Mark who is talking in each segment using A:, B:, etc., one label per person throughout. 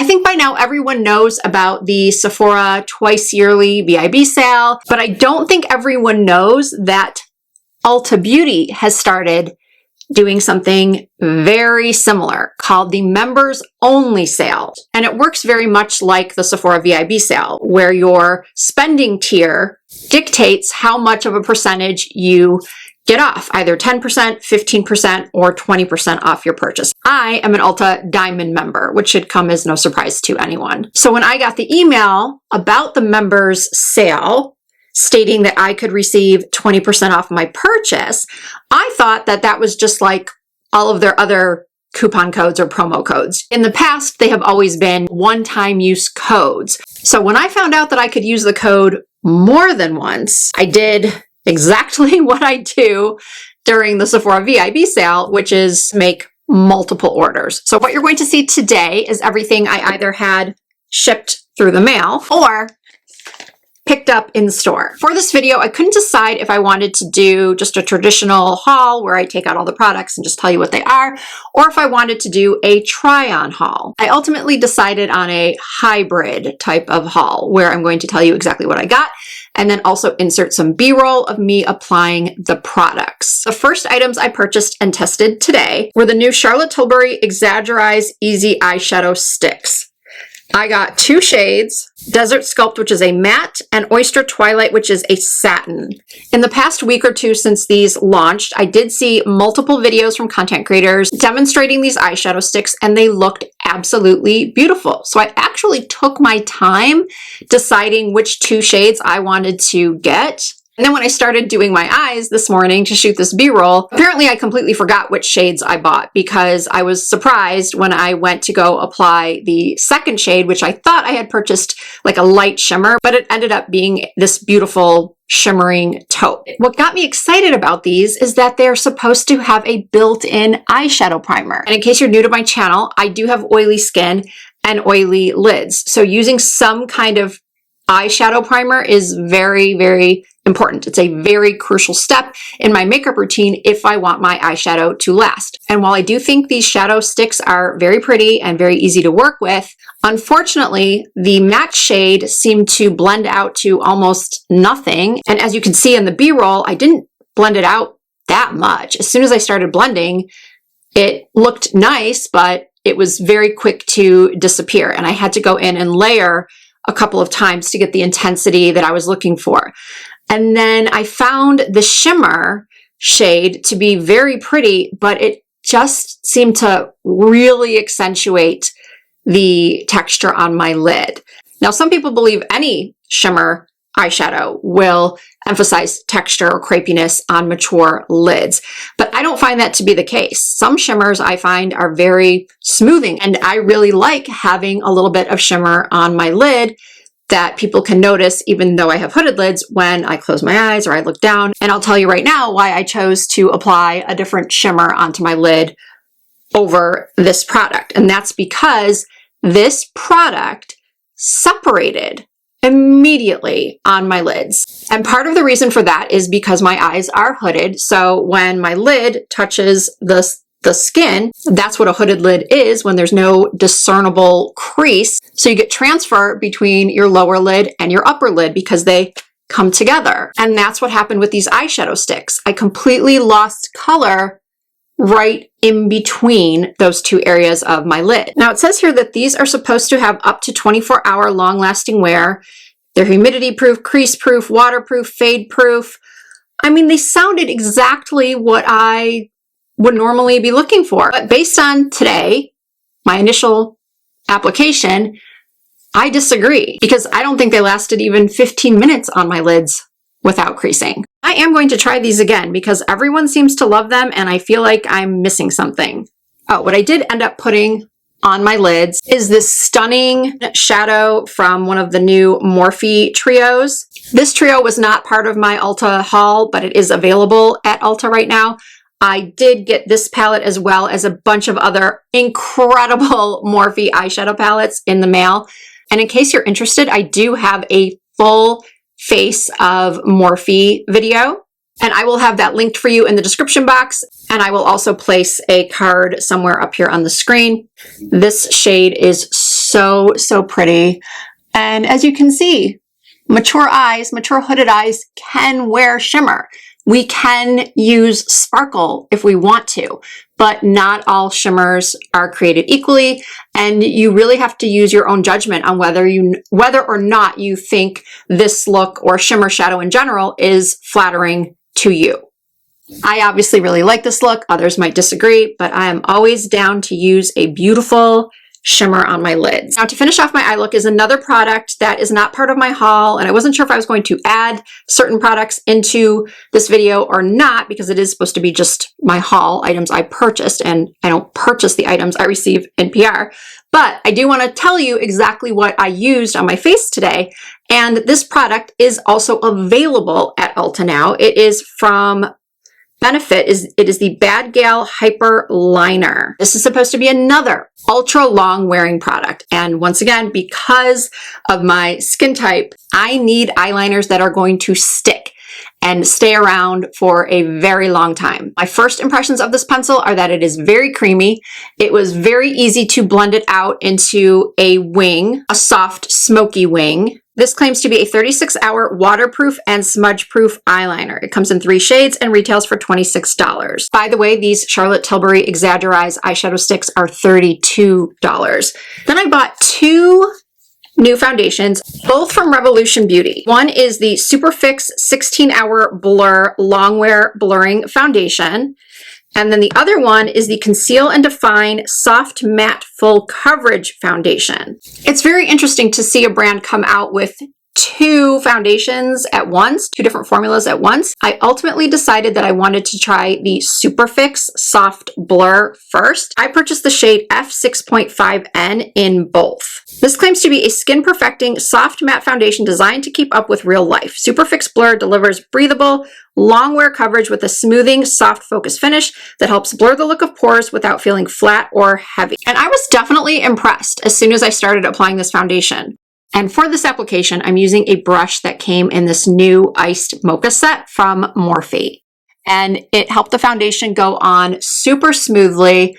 A: think by now everyone knows about the Sephora twice yearly VIB sale, but I don't think everyone knows that Ulta Beauty has started doing something very similar called the members only sale. And it works very much like the Sephora VIB sale, where your spending tier dictates how much of a percentage you get off, either 10%, 15%, or 20% off your purchase. I am an Ulta Diamond member, which should come as no surprise to anyone. So when I got the email about the members sale, stating that I could receive 20% off my purchase, I thought that that was just like all of their other coupon codes or promo codes. In the past, they have always been one-time use codes. So when I found out that I could use the code more than once, I did exactly what I do during the Sephora VIB sale, which is make multiple orders. So what you're going to see today is everything I either had shipped through the mail or picked up in store. For this video, I couldn't decide if I wanted to do just a traditional haul where I take out all the products and just tell you what they are, or if I wanted to do a try-on haul. I ultimately decided on a hybrid type of haul where I'm going to tell you exactly what I got and then also insert some B-roll of me applying the products. The first items I purchased and tested today were the new Charlotte Tilbury Exaggerize Easy Eyeshadow Sticks. I got two shades, Desert Sculpt, which is a matte, and Oyster Twilight, which is a satin. In the past week or two since these launched, I did see multiple videos from content creators demonstrating these eyeshadow sticks, and they looked absolutely beautiful. So I actually took my time deciding which two shades I wanted to get. And then when I started doing my eyes this morning to shoot this B-roll, apparently I completely forgot which shades I bought because I was surprised when I went to go apply the second shade, which I thought I had purchased like a light shimmer, but it ended up being this beautiful shimmering taupe. What got me excited about these is that they're supposed to have a built-in eyeshadow primer. And in case you're new to my channel, I do have oily skin and oily lids. So using some kind of eyeshadow primer is very, very important. It's a very crucial step in my makeup routine if I want my eyeshadow to last. And while I do think these shadow sticks are very pretty and very easy to work with, unfortunately, the matte shade seemed to blend out to almost nothing. And as you can see in the B-roll, I didn't blend it out that much. As soon as I started blending, it looked nice, but it was very quick to disappear. And I had to go in and layer a couple of times to get the intensity that I was looking for. And then I found the shimmer shade to be very pretty, but it just seemed to really accentuate the texture on my lid. Now, some people believe any shimmer eyeshadow will emphasize texture or crepiness on mature lids, but I don't find that to be the case. Some shimmers I find are very smoothing, and I really like having a little bit of shimmer on my lid that people can notice even though I have hooded lids when I close my eyes or I look down. And I'll tell you right now why I chose to apply a different shimmer onto my lid over this product. And that's because this product separated immediately on my lids. And part of the reason for that is because my eyes are hooded. So when my lid touches the skin, that's what a hooded lid is when there's no discernible crease. So you get transfer between your lower lid and your upper lid because they come together. And that's what happened with these eyeshadow sticks. I completely lost color right in between those two areas of my lid. Now it says here that these are supposed to have up to 24-hour long-lasting wear. They're humidity-proof, crease-proof, waterproof, fade-proof. I mean, they sounded exactly what I would normally be looking for. But based on today, my initial application, I disagree because I don't think they lasted even 15 minutes on my lids without creasing. I am going to try these again because everyone seems to love them and I feel like I'm missing something. Oh, what I did end up putting on my lids is this stunning shadow from one of the new Morphe trios. This trio was not part of my Ulta haul, but it is available at Ulta right now. I did get this palette as well as a bunch of other incredible Morphe eyeshadow palettes in the mail. And in case you're interested, I do have a full face of Morphe video, and I will have that linked for you in the description box, and I will also place a card somewhere up here on the screen. This shade is so, so pretty. And as you can see, mature eyes, mature hooded eyes can wear shimmer. We can use sparkle if we want to, but not all shimmers are created equally. And you really have to use your own judgment on whether or not you think this look or shimmer shadow in general is flattering to you. I obviously really like this look. Others might disagree, but I am always down to use a beautiful shimmer on my lids. Now, to finish off my eye look is another product that is not part of my haul, and I wasn't sure if I was going to add certain products into this video or not, because it is supposed to be just my haul, items I purchased, and I don't purchase the items I receive in PR. But I do want to tell you exactly what I used on my face today, and this product is also available at Ulta now. It is from Benefit. It is the Bad Gal Hyper Liner. This is supposed to be another ultra long wearing product. And once again, because of my skin type, I need eyeliners that are going to stick and stay around for a very long time. My first impressions of this pencil are that it is very creamy. It was very easy to blend it out into a wing, a soft, smoky wing. This claims to be a 36-hour waterproof and smudge-proof eyeliner. It comes in 3 shades and retails for $26. By the way, these Charlotte Tilbury Exaggerize eyeshadow sticks are $32. Then I bought 2 new foundations, both from Revolution Beauty. One is the Superfix 16-Hour Blur Longwear Blurring Foundation. And then the other one is the Conceal and Define Soft Matte Full Coverage Foundation. It's very interesting to see a brand come out with 2 foundations at once, 2 different formulas at once. I ultimately decided that I wanted to try the Superfix Soft Blur first. I purchased the shade F6.5N in both. This claims to be a skin perfecting soft matte foundation designed to keep up with real life. Superfix Blur delivers breathable, long wear coverage with a smoothing, soft focus finish that helps blur the look of pores without feeling flat or heavy. And I was definitely impressed as soon as I started applying this foundation. And for this application, I'm using a brush that came in this new iced mocha set from Morphe. And it helped the foundation go on super smoothly.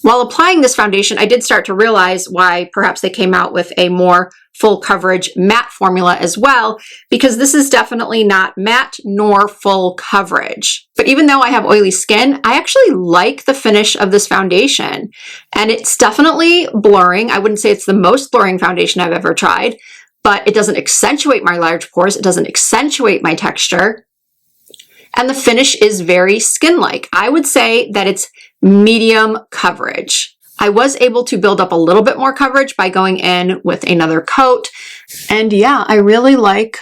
A: While applying this foundation, I did start to realize why perhaps they came out with a more full coverage matte formula as well, because this is definitely not matte nor full coverage. But even though I have oily skin, I actually like the finish of this foundation. And it's definitely blurring. I wouldn't say it's the most blurring foundation I've ever tried, but it doesn't accentuate my large pores. It doesn't accentuate my texture. And the finish is very skin-like. I would say that it's medium coverage. I was able to build up a little bit more coverage by going in with another coat. And yeah, I really like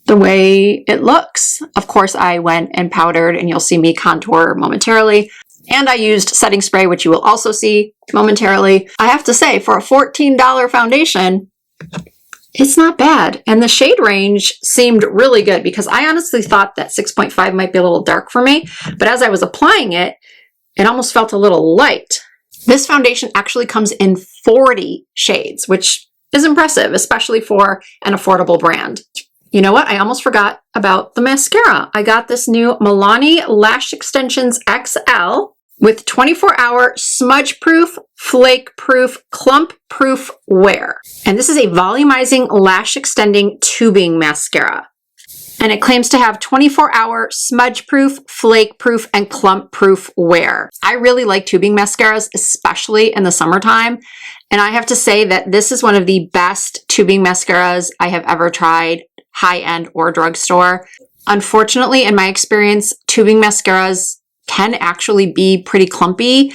A: the way it looks. Of course, I went and powdered, and you'll see me contour momentarily. And I used setting spray, which you will also see momentarily. I have to say, for a $14 foundation, it's not bad. And the shade range seemed really good, because I honestly thought that 6.5 might be a little dark for me. But as I was applying it, it almost felt a little light. This foundation actually comes in 40 shades, which is impressive, especially for an affordable brand. You know what? I almost forgot about the mascara. I got this new Milani Lash Extensions XL with 24-hour smudge-proof, flake-proof, clump-proof wear. And this is a volumizing lash extending tubing mascara. And it claims to have 24-hour smudge-proof, flake-proof, and clump-proof wear. I really like tubing mascaras, especially in the summertime. And I have to say that this is one of the best tubing mascaras I have ever tried, high-end or drugstore. Unfortunately, in my experience, tubing mascaras can actually be pretty clumpy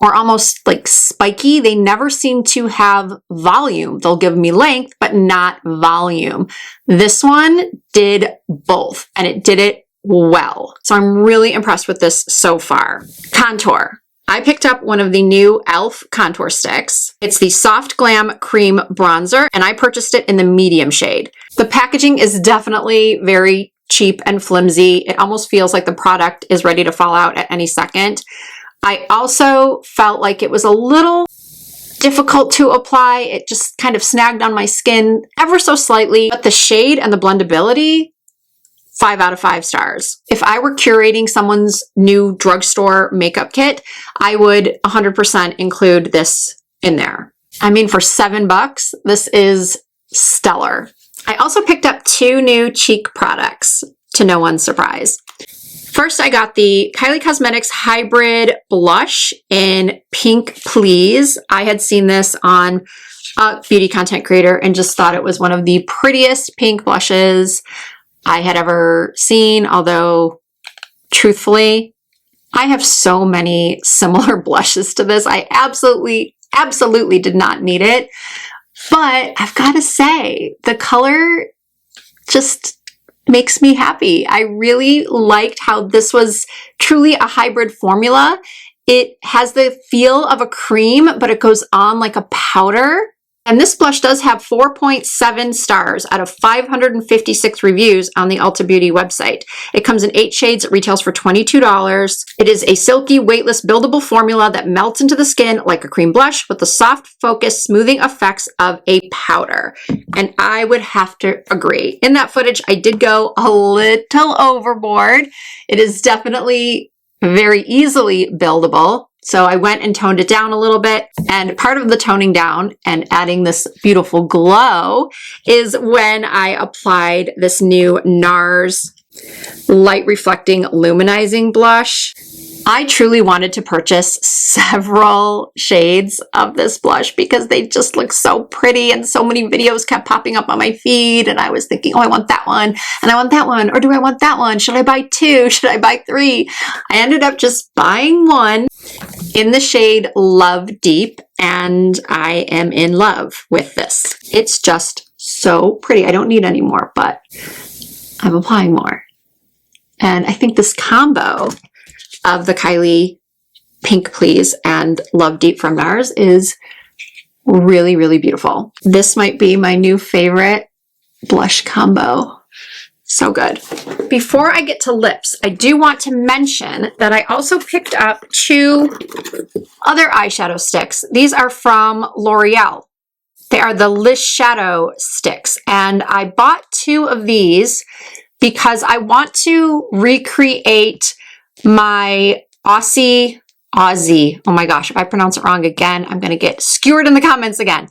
A: or almost like spiky. They never seem to have volume. They'll give me length, but not volume. This one did both, and it did it well. So I'm really impressed with this so far. Contour. I picked up one of the new e.l.f. contour sticks. It's the Soft Glam Cream Bronzer, and I purchased it in the medium shade. The packaging is definitely very cheap and flimsy. It almost feels like the product is ready to fall out at any second. I also felt like it was a little difficult to apply. It just kind of snagged on my skin ever so slightly, but the shade and the blendability, 5 out of 5 stars. If I were curating someone's new drugstore makeup kit, I would 100% include this in there. I mean, for $7, this is stellar. I also picked up 2 new cheek products, to no one's surprise. First, I got the Kylie Cosmetics Hybrid Blush in Pink Please. I had seen this on a beauty content creator and just thought it was one of the prettiest pink blushes I had ever seen, although truthfully, I have so many similar blushes to this. I absolutely did not need it. But I've got to say, the color just makes me happy. I really liked how this was truly a hybrid formula. It has the feel of a cream, but it goes on like a powder. And this blush does have 4.7 stars out of 556 reviews on the Ulta Beauty website. It comes in 8 shades. It retails for $22. It is a silky, weightless, buildable formula that melts into the skin like a cream blush with the soft, focused, smoothing effects of a powder. And I would have to agree. In that footage, I did go a little overboard. It is definitely very easily buildable. So I went and toned it down a little bit, and part of the toning down and adding this beautiful glow is when I applied this new NARS Light Reflecting Luminizing Blush. I truly wanted to purchase several shades of this blush because they just look so pretty, and so many videos kept popping up on my feed, and I was thinking, oh, I want that one, and I want that one, or do I want that one? Should I buy 2? Should I buy 3? I ended up just buying one in the shade Love Deep, and I am in love with this. It's just so pretty. I don't need any more, but I'm applying more. And I think this combo of the Kylie Pink Please and Love Deep from NARS is really, really beautiful. This might be my new favorite blush combo. So good. Before I get to lips, I do want to mention that I also picked up 2 other eyeshadow sticks. These are from L'Oreal. They are the Eyeshadow sticks, and I bought 2 of these because I want to recreate my Aussie, oh my gosh, if I pronounce it wrong again, I'm going to get skewered in the comments again.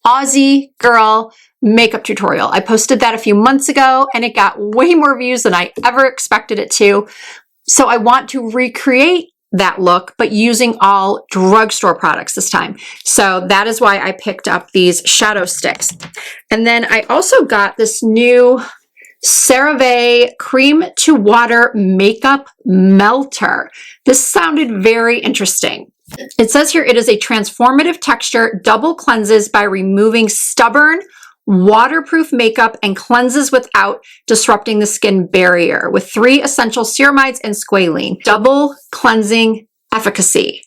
A: Aussie girl makeup tutorial. I posted that a few months ago and it got way more views than I ever expected it to. So I want to recreate that look, but using all drugstore products this time. So that is why I picked up these shadow sticks. And then I also got this new CeraVe Cream to Water Makeup Melter. This sounded very interesting. It says here it is a transformative texture, double cleanses by removing stubborn, waterproof makeup and cleanses without disrupting the skin barrier with 3 essential ceramides and squalene. Double cleansing efficacy.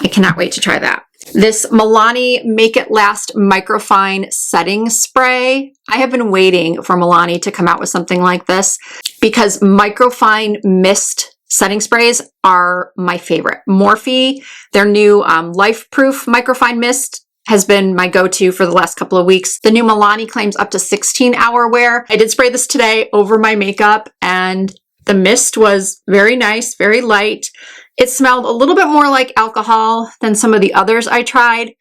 A: I cannot wait to try that. This Milani Make It Last Microfine Setting Spray. I have been waiting for Milani to come out with something like this because microfine mist setting sprays are my favorite. Morphe, their new Life Proof Microfine Mist has been my go-to for the last couple of weeks. The new Milani claims up to 16-hour wear. I did spray this today over my makeup and the mist was very nice, very light. It smelled a little bit more like alcohol than some of the others I tried,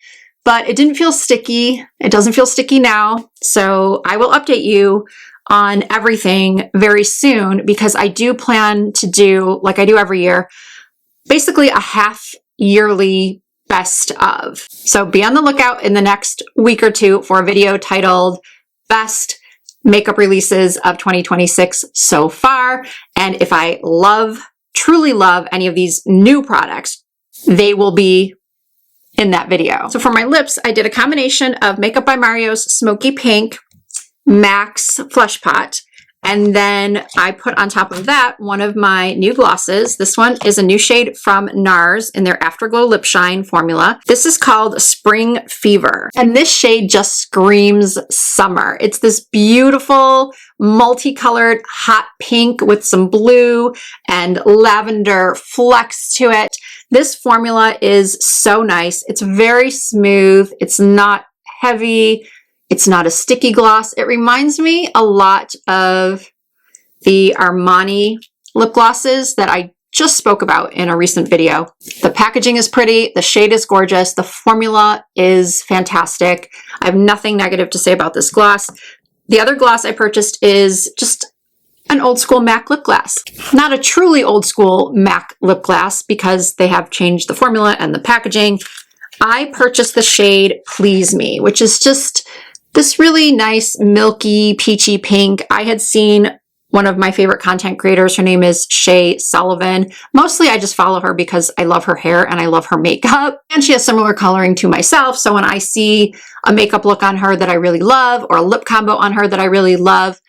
A: but it didn't feel sticky. It doesn't feel sticky now. So I will update you on everything very soon because I do plan to do, like I do every year, basically a half yearly best of. So be on the lookout in the next week or 2 for a video titled Best Makeup Releases of 2026 so far. And if I truly love any of these new products, they will be in that video. So for my lips, I did a combination of Makeup by Mario's Smoky Pink Max Flush Pot. And then I put on top of that one of my new glosses. This one is a new shade from NARS in their Afterglow Lip Shine formula. This is called Spring Fever. And this shade just screams summer. It's this beautiful, multicolored hot pink with some blue and lavender flecks to it. This formula is so nice. It's very smooth. It's not heavy. It's not a sticky gloss. It reminds me a lot of the Armani lip glosses that I just spoke about in a recent video. The packaging is pretty, the shade is gorgeous, the formula is fantastic. I have nothing negative to say about this gloss. The other gloss I purchased is just an old school MAC lip gloss. Not a truly old school MAC lip gloss because they have changed the formula and the packaging. I purchased the shade Please Me, which is just this really nice milky peachy pink. I had seen one of my favorite content creators, her name is Shay Sullivan. Mostly I just follow her because I love her hair and I love her makeup. And she has similar coloring to myself. So when I see a makeup look on her that I really love or a lip combo on her that I really love,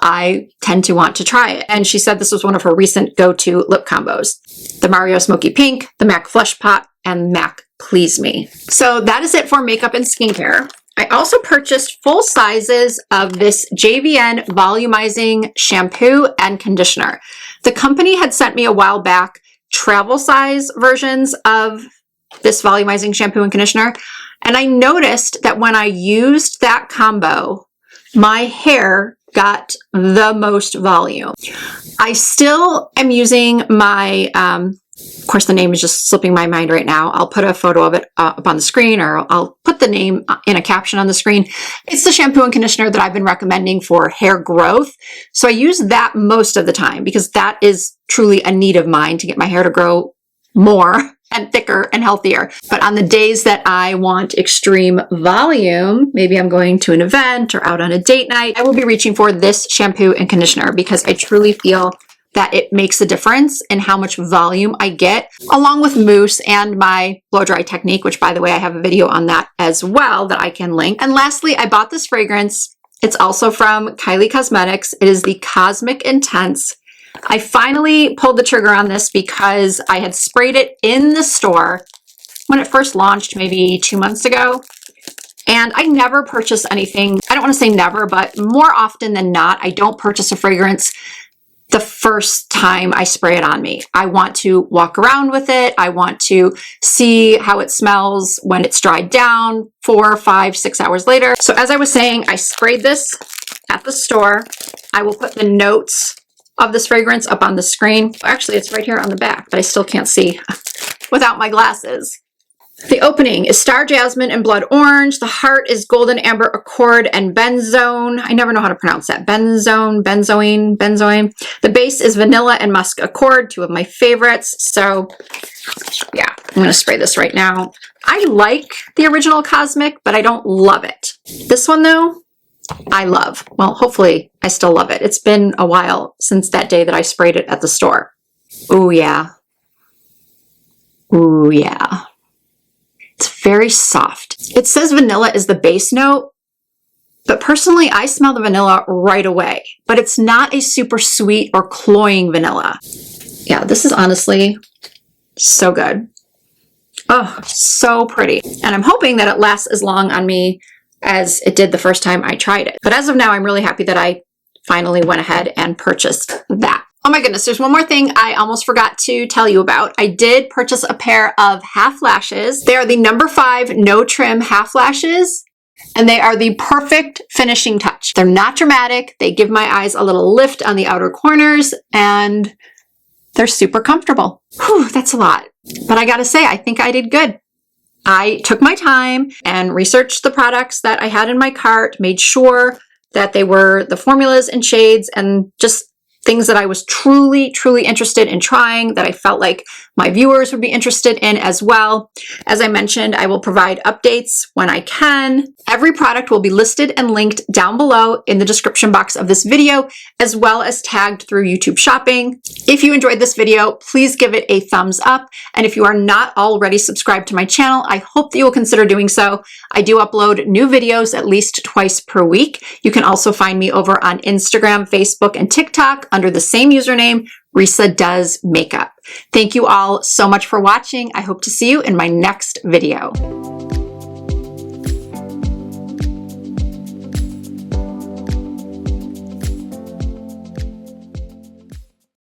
A: I tend to want to try it. And she said this was one of her recent go-to lip combos. The Mario Smoky Pink, the MAC Flush Pot, and MAC Please Me. So that is it for makeup and skincare. I also purchased full sizes of this JVN volumizing shampoo and conditioner. The company had sent me a while back travel size versions of this volumizing shampoo and conditioner. And I noticed that when I used that combo, my hair got the most volume. I still am using my, of course the name is just slipping my mind right now. I'll put a photo of it up on the screen, or I'll put the name in a caption on the screen. It's the shampoo and conditioner that I've been recommending for hair growth. So I use that most of the time because that is truly a need of mine to get my hair to grow more and thicker and healthier. But on the days that I want extreme volume, maybe I'm going to an event or out on a date night, I will be reaching for this shampoo and conditioner because I truly feel that it makes a difference in how much volume I get, along with mousse and my blow dry technique, which by the way, I have a video on that as well that I can link. And lastly, I bought this fragrance. It's also from Kylie Cosmetics. It is the Cosmic Intense. I finally pulled the trigger on this because I had sprayed it in the store when it first launched maybe 2 months ago. And I never purchase anything. I don't want to say never, but more often than not, I don't purchase a fragrance the first time I spray it on me. I want to walk around with it. I want to see how it smells when it's dried down 4, 5, 6 hours later. So as I was saying, I sprayed this at the store. I will put the notes of this fragrance up on the screen. Actually, it's right here on the back, but I still can't see without my glasses. The opening is Star Jasmine and Blood Orange. The heart is Golden Amber Accord and Benzone. I never know how to pronounce that. Benzoin. The base is Vanilla and Musk Accord, 2 of my favorites. So yeah, I'm going to spray this right now. I like the original Cosmic, but I don't love it. This one though, I love. Well, hopefully I still love it. It's been a while since that day that I sprayed it at the store. Ooh, yeah. Ooh, yeah. It's very soft. It says vanilla is the base note, but personally, I smell the vanilla right away, but it's not a super sweet or cloying vanilla. Yeah, this is honestly so good. Oh, so pretty. And I'm hoping that it lasts as long on me as it did the first time I tried it. But as of now, I'm really happy that I finally went ahead and purchased that. Oh my goodness, there's one more thing I almost forgot to tell you about. I did purchase a pair of half lashes. They are the No. 5 No Trim half lashes, and they are the perfect finishing touch. They're not dramatic. They give my eyes a little lift on the outer corners, and they're super comfortable. Whew, that's a lot. But I gotta say, I think I did good. I took my time and researched the products that I had in my cart, made sure that they were the formulas and shades and just things that I was truly, truly interested in trying, that I felt like my viewers would be interested in as well. As I mentioned, I will provide updates when I can. Every product will be listed and linked down below in the description box of this video, as well as tagged through YouTube Shopping. If you enjoyed this video, please give it a thumbs up. And if you are not already subscribed to my channel, I hope that you will consider doing so. I do upload new videos at least twice per week. You can also find me over on Instagram, Facebook, and TikTok under the same username, Risa Does Makeup. Thank you all so much for watching. I hope to see you in my next video.